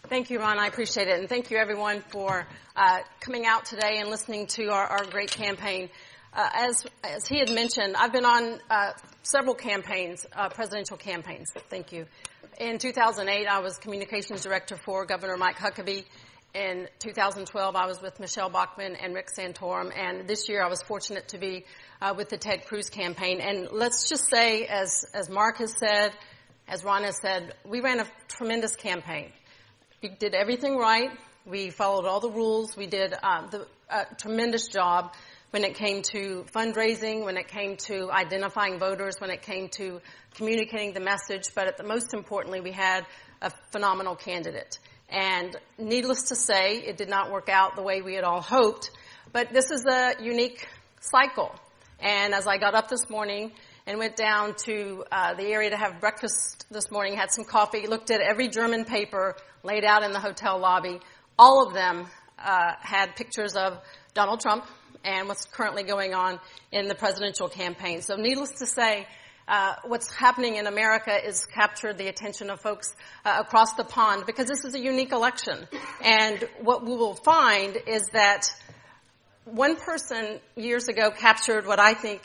Thank you, Ron. I appreciate it. And thank you, everyone, for coming out today and listening to our great campaign. As he had mentioned, I've been on several campaigns, presidential campaigns. Thank you. In 2008, I was communications director for Governor Mike Huckabee. In 2012, I was with Michelle Bachmann and Rick Santorum. And this year, I was fortunate to be with the Ted Cruz campaign. And let's just say, as Mark has said, as Ron has said, we ran a tremendous campaign. We did everything right. We followed all the rules. We did a tremendous job when it came to fundraising, when it came to identifying voters, when it came to communicating the message. But most importantly, we had a phenomenal candidate. And needless to say, it did not work out the way we had all hoped. But this is a unique cycle. And as I got up this morning and went down to the area to have breakfast this morning, had some coffee, looked at every German paper laid out in the hotel lobby. All of them had pictures of Donald Trump and what's currently going on in the presidential campaign. So needless to say, what's happening in America is captured the attention of folks across the pond because this is a unique election. And what we will find is that one person years ago captured what I think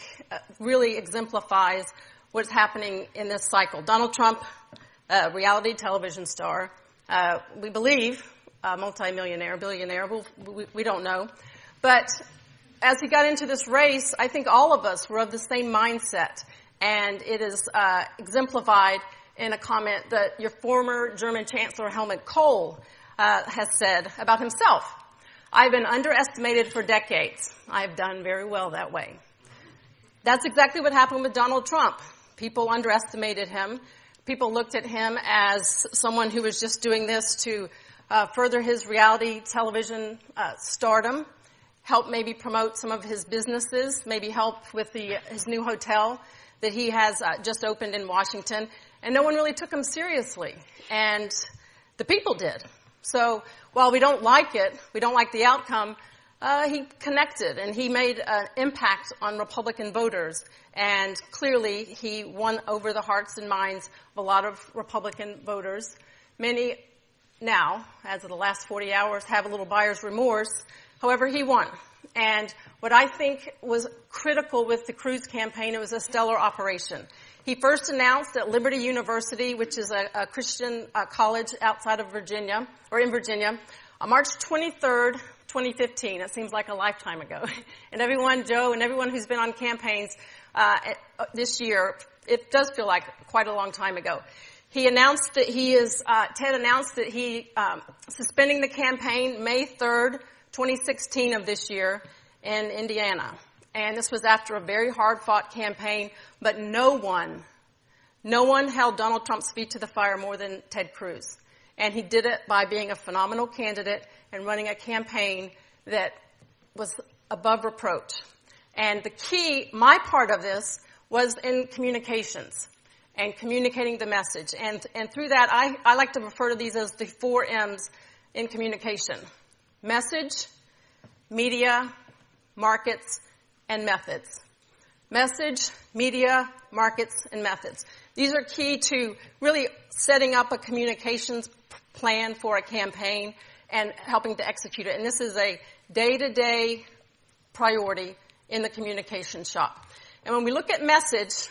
really exemplifies what's happening in this cycle. Donald Trump, a reality television star, we believe a multimillionaire, billionaire, we don't know. But as he got into this race, I think all of us were of the same mindset. And it is exemplified in a comment that your former German Chancellor Helmut Kohl has said about himself. I've been underestimated for decades. I've done very well that way. That's exactly what happened with Donald Trump. People underestimated him. People looked at him as someone who was just doing this to further his reality television stardom, help maybe promote some of his businesses, maybe help with his new hotel that he has just opened in Washington. And no one really took him seriously. And the people did. So while we don't like it, we don't like the outcome, he connected and he made an impact on Republican voters. And clearly he won over the hearts and minds of a lot of Republican voters. Many now, as of the last 40 hours, have a little buyer's remorse. However, he won. And what I think was critical with the Cruz campaign, it was a stellar operation. He first announced at Liberty University, which is a Christian college outside of Virginia, or in Virginia, on March 23rd, 2015. It seems like a lifetime ago. And everyone, Joe, and everyone who's been on campaigns this year, it does feel like quite a long time ago. He announced that Ted announced that he suspending the campaign May 3rd, 2016 of this year in Indiana. And this was after a very hard-fought campaign, but no one held Donald Trump's feet to the fire more than Ted Cruz. And he did it by being a phenomenal candidate and running a campaign that was above reproach. And the key, my part of this, was in communications and communicating the message. And through that, I like to refer to these as the 4 M's in communication. Message, media, markets, and methods. Message, media, markets, and methods. These are key to really setting up a communications plan for a campaign and helping to execute it. And this is a day-to-day priority in the communication shop. And when we look at message,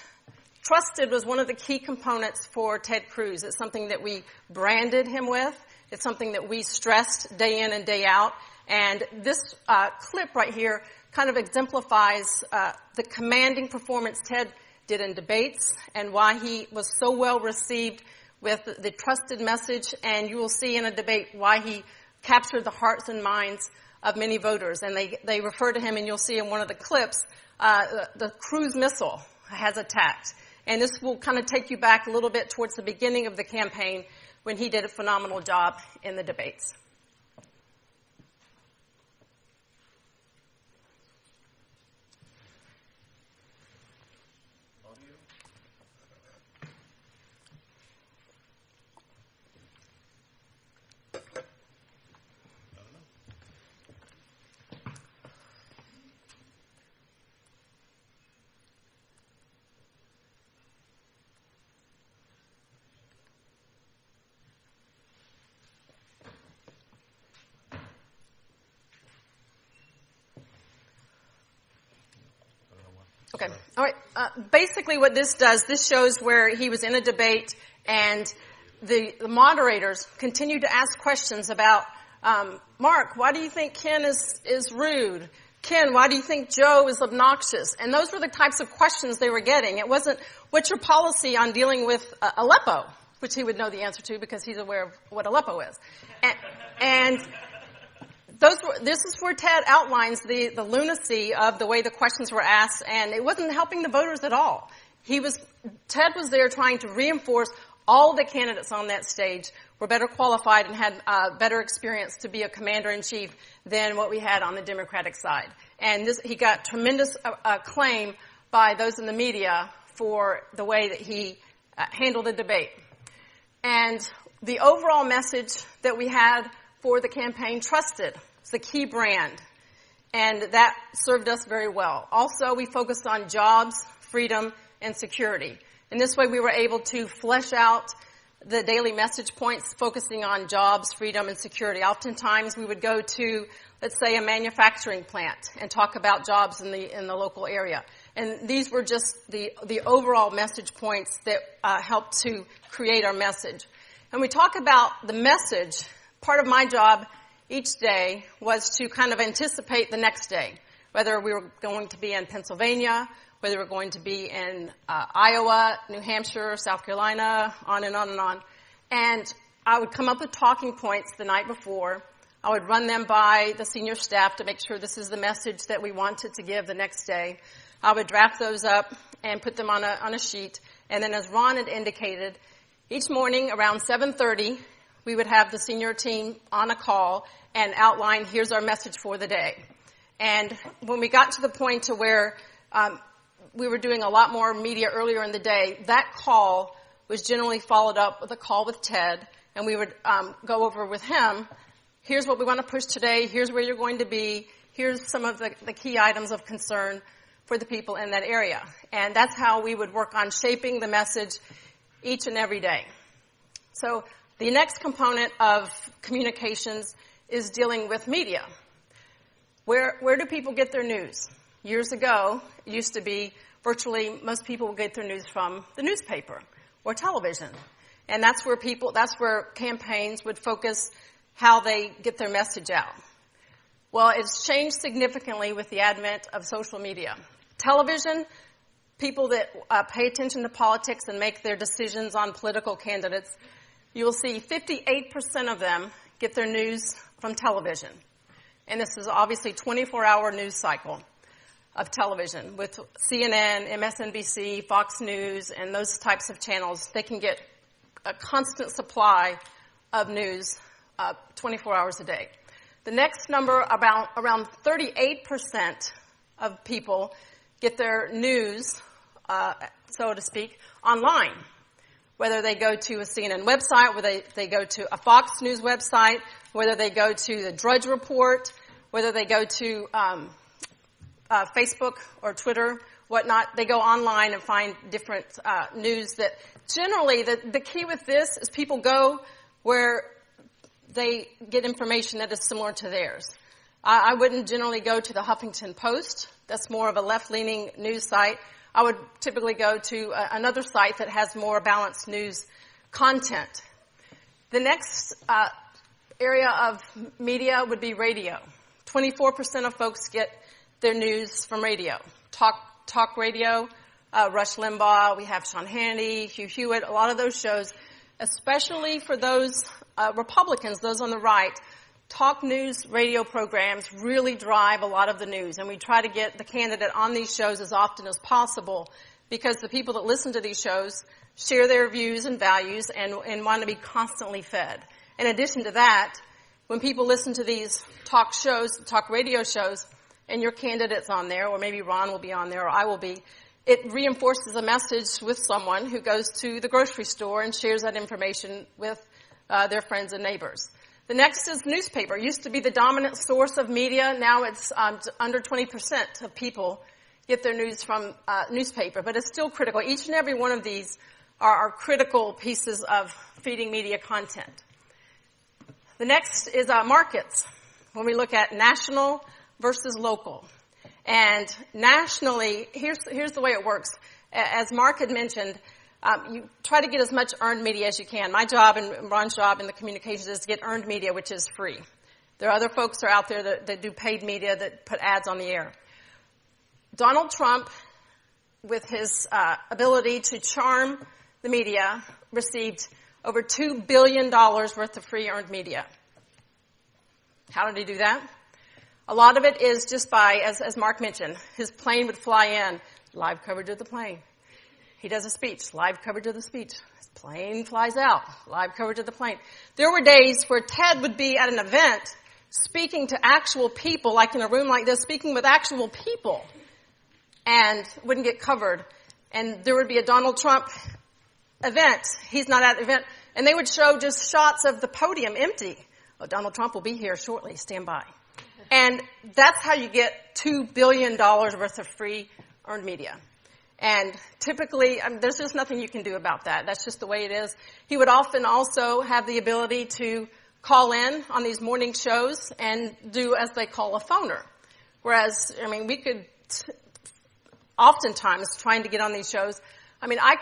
trusted was one of the key components for Ted Cruz. It's something that we branded him with. It's something that we stressed day in and day out. And this clip right here kind of exemplifies the commanding performance Ted did in debates and why he was so well received with the trusted message. And you will see in a debate why he captured the hearts and minds of many voters. And they refer to him, and you'll see in one of the clips, the cruise missile has attacked. And this will kind of take you back a little bit towards the beginning of the campaign when he did a phenomenal job in the debates. Okay. All right. Basically what this does, this shows where he was in a debate and the moderators continued to ask questions about, Mark, why do you think Ken is rude? Ken, why do you think Joe is obnoxious? And those were the types of questions they were getting. It wasn't, what's your policy on dealing with Aleppo? Which he would know the answer to because he's aware of what Aleppo is. And this is where Ted outlines the lunacy of the way the questions were asked, and it wasn't helping the voters at all. Ted was there trying to reinforce all the candidates on that stage were better qualified and had better experience to be a commander-in-chief than what we had on the Democratic side. And he got tremendous acclaim by those in the media for the way that he handled the debate. And the overall message that we had for the campaign, trusted, is the key brand. And that served us very well. Also, we focused on jobs, freedom, and security. In this way, we were able to flesh out the daily message points focusing on jobs, freedom, and security. Oftentimes, we would go to, let's say, a manufacturing plant and talk about jobs in the local area. And these were just the overall message points that helped to create our message. And we talk about the message. Part of my job each day was to kind of anticipate the next day, whether we were going to be in Pennsylvania, whether we were going to be in Iowa, New Hampshire, South Carolina, on and on and on. And I would come up with talking points the night before. I would run them by the senior staff to make sure this is the message that we wanted to give the next day. I would draft those up and put them on a sheet. And then as Ron had indicated, each morning around 7:30, we would have the senior team on a call and outline, here's our message for the day. And when we got to the point to where we were doing a lot more media earlier in the day, that call was generally followed up with a call with Ted, and we would go over with him, here's what we want to push today, here's where you're going to be, here's some of the key items of concern for the people in that area. And that's how we would work on shaping the message each and every day. So the next component of communications is dealing with media. Where do people get their news? Years ago, it used to be virtually most people would get their news from the newspaper or television. And that's where campaigns would focus how they get their message out. Well, it's changed significantly with the advent of social media. Television, people that pay attention to politics and make their decisions on political candidates, you will see 58% of them get their news from television. And this is obviously 24-hour news cycle of television with CNN, MSNBC, Fox News, and those types of channels. They can get a constant supply of news 24 hours a day. The next number, around 38% of people get their news, so to speak, online. Whether they go to a CNN website, whether they go to a Fox News website, whether they go to the Drudge Report, whether they go to Facebook or Twitter, whatnot, they go online and find different news that generally, the key with this is people go where they get information that is similar to theirs. I wouldn't generally go to the Huffington Post. That's more of a left-leaning news site. I would typically go to another site that has more balanced news content. The next area of media would be radio. 24% of folks get their news from radio. Talk radio, Rush Limbaugh, we have Sean Hannity, Hugh Hewitt, a lot of those shows, especially for those Republicans, those on the right. Talk news radio programs really drive a lot of the news, and we try to get the candidate on these shows as often as possible because the people that listen to these shows share their views and values and want to be constantly fed. In addition to that, when people listen to these talk radio shows, and your candidate's on there, or maybe Ron will be on there, or I will be, it reinforces a message with someone who goes to the grocery store and shares that information with their friends and neighbors. The next is newspaper. It used to be the dominant source of media. Now it's under 20% of people get their news from newspaper, but it's still critical. Each and every one of these are critical pieces of feeding media content. The next is markets, when we look at national versus local. And nationally, here's the way it works. As Mark had mentioned, you try to get as much earned media as you can. My job and Ron's job in the communications is to get earned media, which is free. There are other folks that are out there that do paid media that put ads on the air. Donald Trump, with his ability to charm the media, received over $2 billion worth of free earned media. How did he do that? A lot of it is just by, as Mark mentioned, his plane would fly in, live coverage of the plane. He does a speech, live coverage of the speech. His plane flies out, live coverage of the plane. There were days where Ted would be at an event speaking to actual people, like in a room like this, speaking with actual people, and wouldn't get covered. And there would be a Donald Trump event. He's not at the event. And they would show just shots of the podium empty. Oh, Donald Trump will be here shortly. Stand by. And that's how you get $2 billion worth of free earned media. And typically, there's just nothing you can do about that. That's just the way it is. He would often also have the ability to call in on these morning shows and do, as they call, a phoner. Whereas, we could oftentimes, trying to get on these shows,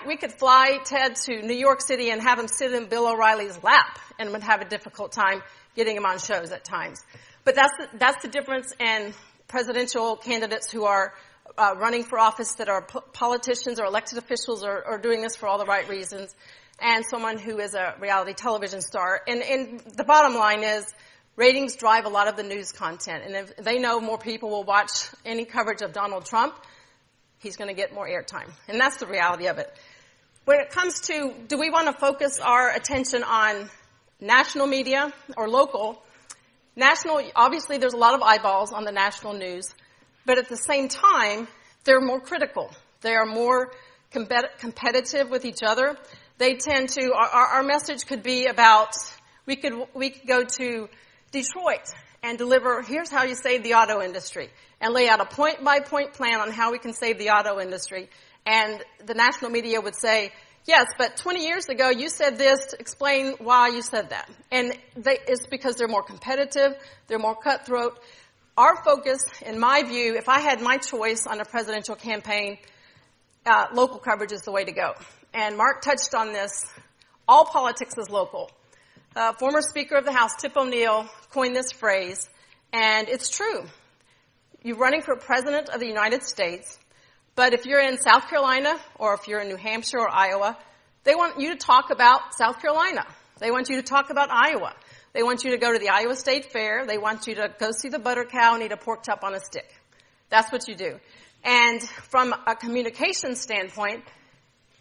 we could fly Ted to New York City and have him sit in Bill O'Reilly's lap and would have a difficult time getting him on shows at times. But that's the difference in presidential candidates who are running for office, that are politicians or elected officials, or doing this for all the right reasons, and someone who is a reality television star. And the bottom line is, ratings drive a lot of the news content. And if they know more people will watch any coverage of Donald Trump, he's going to get more airtime. And that's the reality of it. When it comes to, do we want to focus our attention on national media or local? National, obviously there's a lot of eyeballs on the national news, but at the same time, they're more critical. They are more competitive with each other. They tend to, our message could be about, we could go to Detroit and deliver, here's how you save the auto industry, and lay out a point-by-point plan on how we can save the auto industry. And the national media would say, yes, but 20 years ago you said this, to explain why you said that. And it's because they're more competitive, they're more cutthroat. Our focus, in my view, if I had my choice on a presidential campaign, local coverage is the way to go. And Mark touched on this. All politics is local. Former Speaker of the House, Tip O'Neill, coined this phrase, and it's true. You're running for President of the United States, but if you're in South Carolina or if you're in New Hampshire or Iowa, they want you to talk about South Carolina. They want you to talk about Iowa. They want you to go to the Iowa State Fair. They want you to go see the butter cow and eat a pork chop on a stick. That's what you do. And from a communication standpoint,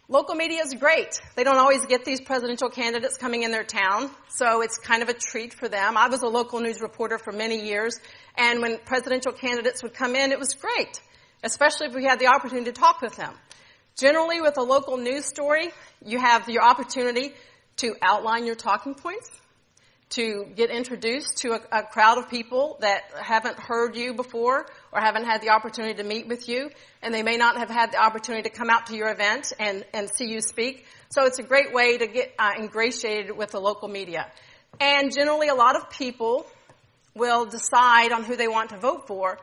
local media is great. They don't always get these presidential candidates coming in their town, so it's kind of a treat for them. I was a local news reporter for many years, and when presidential candidates would come in, it was great, especially if we had the opportunity to talk with them. Generally, with a local news story, you have your opportunity to outline your talking points, to get introduced to a crowd of people that haven't heard you before or haven't had the opportunity to meet with you, and they may not have had the opportunity to come out to your event and see you speak. So it's a great way to get ingratiated with the local media. And generally, a lot of people will decide on who they want to vote for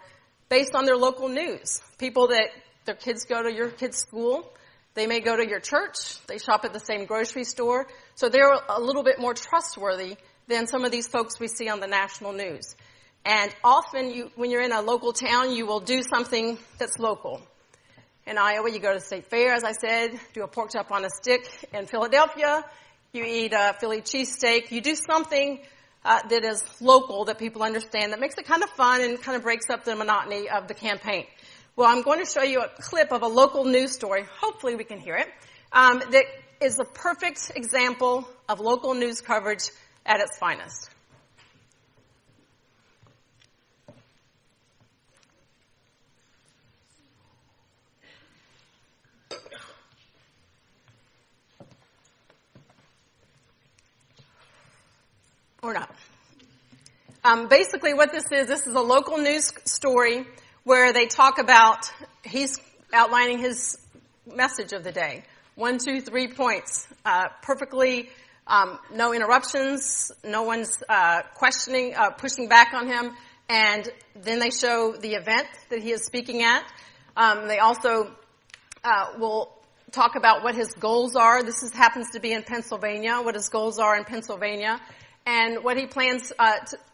based on their local news. People that their kids go to your kids' school, they may go to your church, they shop at the same grocery store, so they're a little bit more trustworthy than some of these folks we see on the national news. And often, when you're in a local town, you will do something that's local. In Iowa, you go to the state fair, as I said, do a pork chop on a stick. In Philadelphia, you eat a Philly cheesesteak. You do something that is local that people understand, that makes it kind of fun and kind of breaks up the monotony of the campaign. Well, I'm going to show you a clip of a local news story. Hopefully we can hear it. That is a perfect example of local news coverage at its finest. Or not. Basically what this is a local news story where they talk about, he's outlining his message of the day. 1, 2, 3 points. Perfectly, no interruptions, no one's questioning, pushing back on him. And then they show the event that he is speaking at. They also will talk about what his goals are. This happens to be in Pennsylvania, what his goals are in Pennsylvania, and what he plans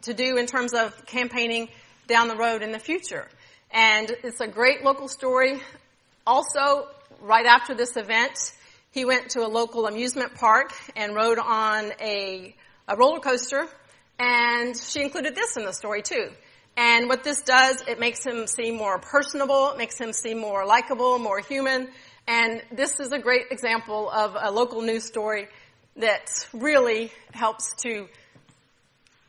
to do in terms of campaigning down the road in the future. And it's a great local story. Also, right after this event, he went to a local amusement park and rode on a roller coaster, and she included this in the story too. And what this does, it makes him seem more personable, it makes him seem more likable, more human, and this is a great example of a local news story that really helps to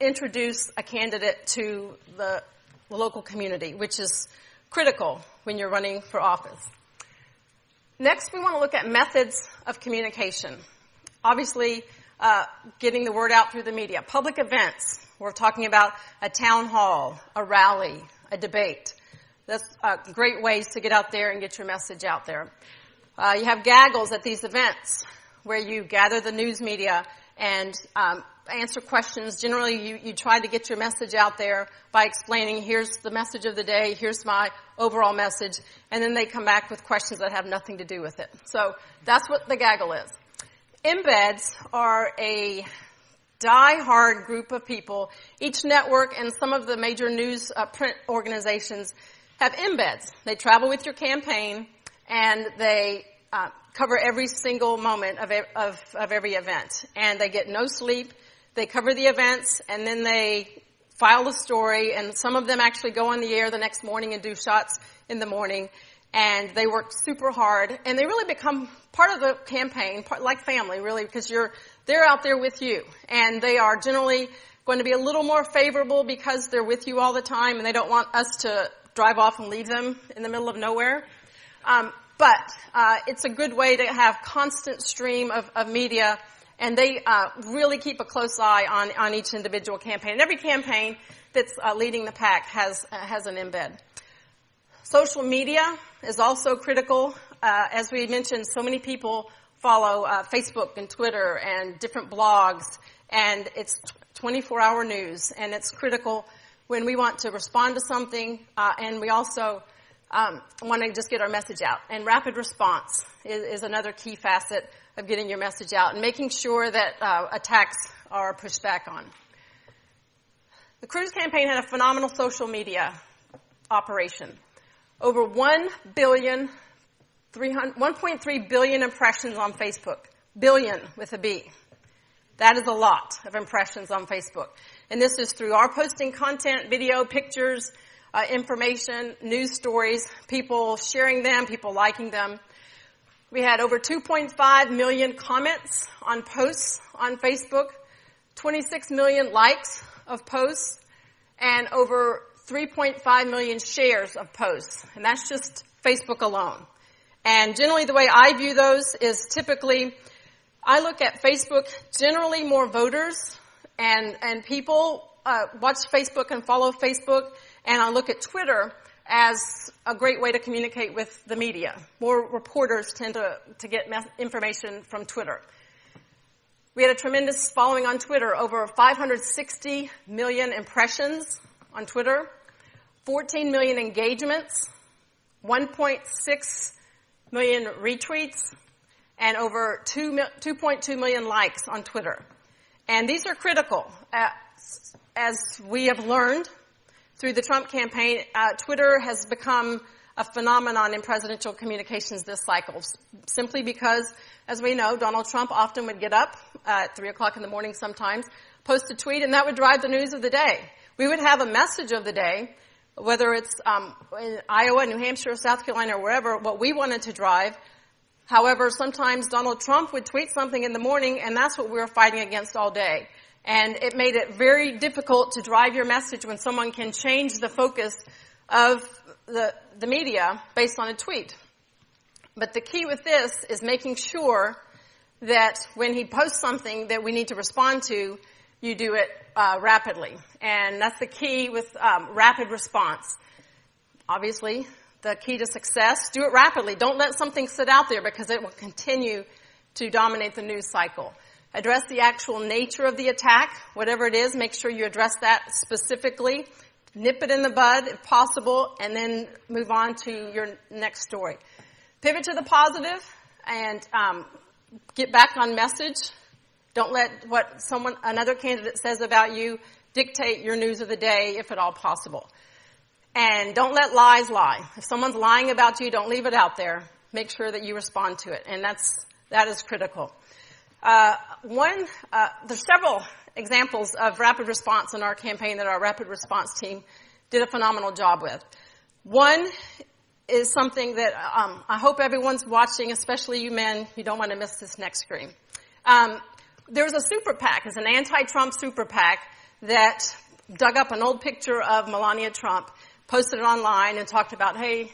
introduce a candidate to the local community, which is critical when you're running for office. Next, we want to look at methods of communication. Obviously, getting the word out through the media. Public events. We're talking about a town hall, a rally, a debate. That's great ways to get out there and get your message out there. You have gaggles at these events where you gather the news media and answer questions. Generally, you try to get your message out there by explaining, here's the message of the day, here's my overall message, and then they come back with questions that have nothing to do with it. So that's what the gaggle is. Embeds are a die-hard group of people. Each network and some of the major news print organizations have embeds. They travel with your campaign, and they cover every single moment of every event. And they get no sleep. They cover the events, and then they file the story, and some of them actually go on the air the next morning and do shots in the morning. And they work super hard, and they really become part of the campaign, like family, really, because they're out there with you. And they are generally going to be a little more favorable because they're with you all the time, and they don't want us to drive off and leave them in the middle of nowhere. But it's a good way to have constant stream of media, and they really keep a close eye on each individual campaign. And every campaign that's leading the pack has an embed. Social media is also critical. As we mentioned, so many people follow Facebook and Twitter and different blogs, and it's 24-hour news, and it's critical when we want to respond to something, and we also want to just get our message out. And rapid response is another key facet of getting your message out and making sure that attacks are pushed back on. The Cruz campaign had a phenomenal social media operation. Over 1.3 billion impressions on Facebook. Billion with a B. That is a lot of impressions on Facebook. And this is through our posting content, video, pictures, information, news stories, people sharing them, people liking them. We had over 2.5 million comments on posts on Facebook, 26 million likes of posts, and over 3.5 million shares of posts. And that's just Facebook alone. And generally the way I view those is typically, I look at Facebook, generally more voters and people watch Facebook and follow Facebook, and I look at Twitter as a great way to communicate with the media. More reporters tend to get information from Twitter. We had a tremendous following on Twitter, over 560 million impressions on Twitter, 14 million engagements, 1.6 million retweets, and over 2.2 million likes on Twitter. And these are critical. As we have learned through the Trump campaign, Twitter has become a phenomenon in presidential communications this cycle, simply because, as we know, Donald Trump often would get up at 3 o'clock in the morning sometimes, post a tweet, and that would drive the news of the day. We would have a message of the day, whether it's in Iowa, New Hampshire, South Carolina, or wherever, what we wanted to drive. However, sometimes Donald Trump would tweet something in the morning, and that's what we were fighting against all day. And it made it very difficult to drive your message when someone can change the focus of the media based on a tweet. But the key with this is making sure that when he posts something that we need to respond to, you do it rapidly. And that's the key with rapid response. Obviously, the key to success, do it rapidly. Don't let something sit out there because it will continue to dominate the news cycle. Address the actual nature of the attack, whatever it is, make sure you address that specifically. nip it in the bud if possible, and then move on to your next story. Pivot to the positive and get back on message. Don't let what another candidate says about you dictate your news of the day, if at all possible. And don't let lies lie. If someone's lying about you, don't leave it out there. Make sure that you respond to it, and that is critical. There's several examples of rapid response in our campaign that our rapid response team did a phenomenal job with. One is something that I hope everyone's watching, especially you men. You don't want to miss this next screen. There's a super PAC. It's an anti-Trump super PAC that dug up an old picture of Melania Trump, posted it online, and talked about, hey,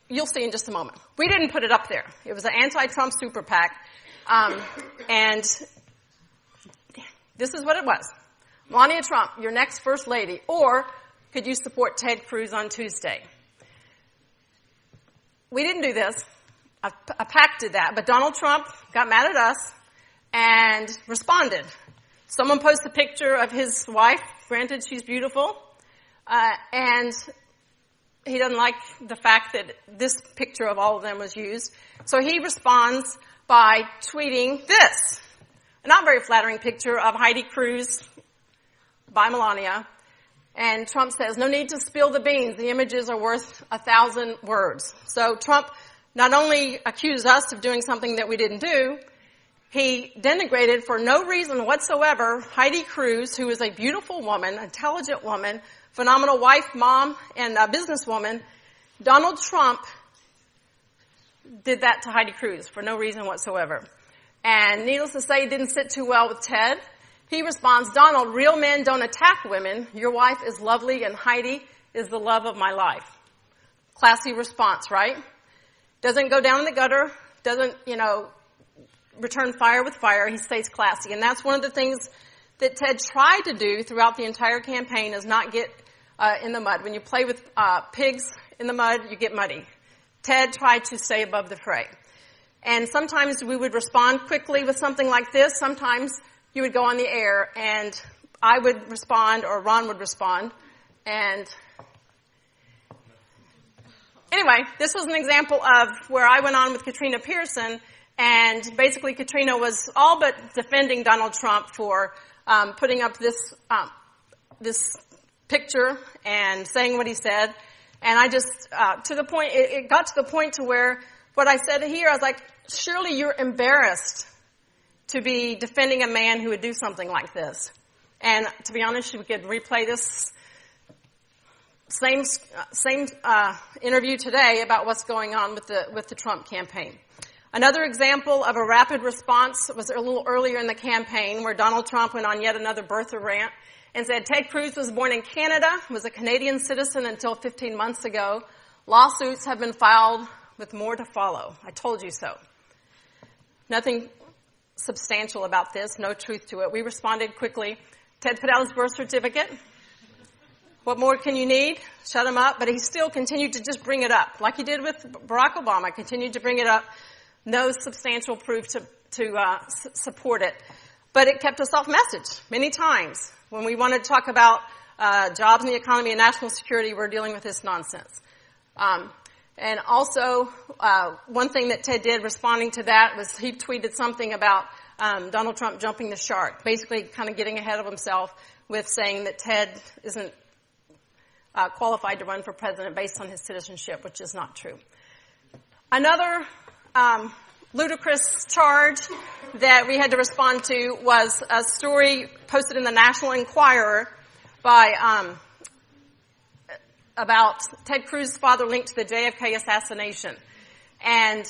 you'll see in just a moment. We didn't put it up there. It was an anti-Trump super PAC. And this is what it was. Melania Trump, your next first lady, or could you support Ted Cruz on Tuesday? We didn't do this. A PAC did that, but Donald Trump got mad at us and responded. Someone posted a picture of his wife. Granted, she's beautiful. And he doesn't like the fact that this picture of all of them was used. So he responds by tweeting this. A not very flattering picture of Heidi Cruz by Melania. And Trump says, no need to spill the beans. The images are worth 1,000 words. So Trump not only accused us of doing something that we didn't do, he denigrated for no reason whatsoever Heidi Cruz, who is a beautiful woman, intelligent woman, phenomenal wife, mom, and a businesswoman. Donald Trump did that to Heidi Cruz for no reason whatsoever. And needless to say, it didn't sit too well with Ted. He responds, Donald, real men don't attack women. Your wife is lovely, and Heidi is the love of my life. Classy response, right? Doesn't go down in the gutter, doesn't, return fire with fire. He stays classy. And that's one of the things that Ted tried to do throughout the entire campaign, is not get in the mud. When you play with pigs in the mud, you get muddy. Ted tried to stay above the fray. And sometimes we would respond quickly with something like this. Sometimes you would go on the air, and I would respond, or Ron would respond. And anyway, this was an example of where I went on with Katrina Pearson, and basically Katrina was all but defending Donald Trump for putting up this picture and saying what he said. And I just, it got to the point to where what I said here, I was like, surely you're embarrassed to be defending a man who would do something like this. And to be honest, we could replay this same interview today about what's going on with the Trump campaign. Another example of a rapid response was a little earlier in the campaign, where Donald Trump went on yet another birther rant and said Ted Cruz was born in Canada, was a Canadian citizen until 15 months ago. Lawsuits have been filed with more to follow. I told you so. Nothing substantial about this, no truth to it. We responded quickly. Ted put out his birth certificate. What more can you need? Shut him up. But he still continued to just bring it up, like he did with Barack Obama, continued to bring it up. No substantial proof to support it. But it kept us off message many times. When we wanted to talk about jobs in the economy and national security, we're dealing with this nonsense. And also, one thing that Ted did responding to that was he tweeted something about Donald Trump jumping the shark, basically kind of getting ahead of himself with saying that Ted isn't qualified to run for president based on his citizenship, which is not true. Another ludicrous charge that we had to respond to was a story posted in the National Enquirer by about Ted Cruz's father linked to the JFK assassination. And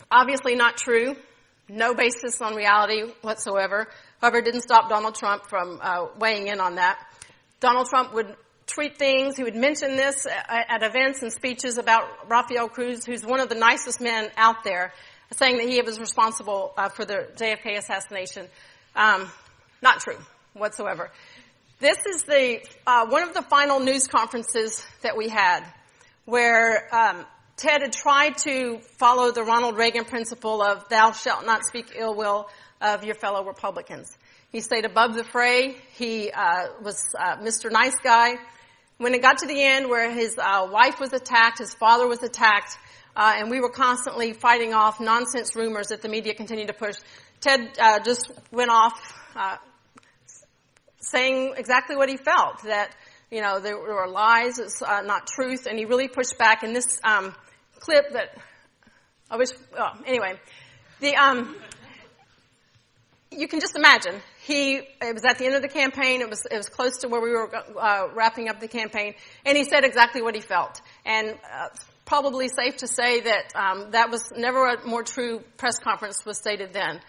obviously not true, no basis on reality whatsoever. However, it didn't stop Donald Trump from weighing in on that. Donald Trump would tweet things. He would mention this at events and speeches about Rafael Cruz, who's one of the nicest men out there, saying that he was responsible for the JFK assassination. Not true whatsoever. This is one of the final news conferences that we had, where Ted had tried to follow the Ronald Reagan principle of thou shalt not speak ill will of your fellow Republicans. He stayed above the fray. He was Mr. Nice Guy. When it got to the end where his wife was attacked, his father was attacked, and we were constantly fighting off nonsense rumors that the media continued to push, Ted just went off saying exactly what he felt, that, you know, there were lies, it's not truth, and he really pushed back. In this clip that I wish, anyway, you can just imagine. It was at the end of the campaign. It was close to where we were wrapping up the campaign, and he said exactly what he felt. And probably safe to say that that was never a more true press conference was stated then.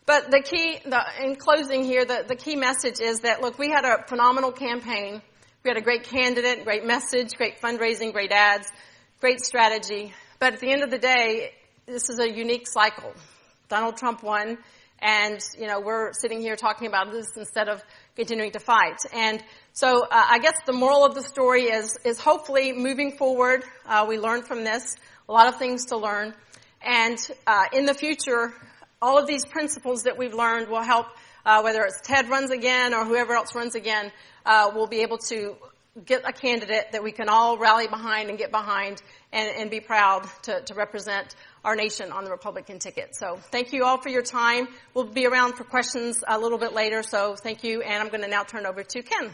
But in closing here, the key message is that, look, we had a phenomenal campaign. We had a great candidate, great message, great fundraising, great ads, great strategy. But at the end of the day, this is a unique cycle. Donald Trump won. And, you know, we're sitting here talking about this instead of continuing to fight. And so I guess the moral of the story is hopefully moving forward, we learn from this, a lot of things to learn. And in the future, all of these principles that we've learned will help, whether it's Ted runs again or whoever else runs again, we'll be able to get a candidate that we can all rally behind and get behind and be proud to represent our nation on the Republican ticket. So thank you all for your time. We'll be around for questions a little bit later, so thank you, and I'm going to now turn over to Ken.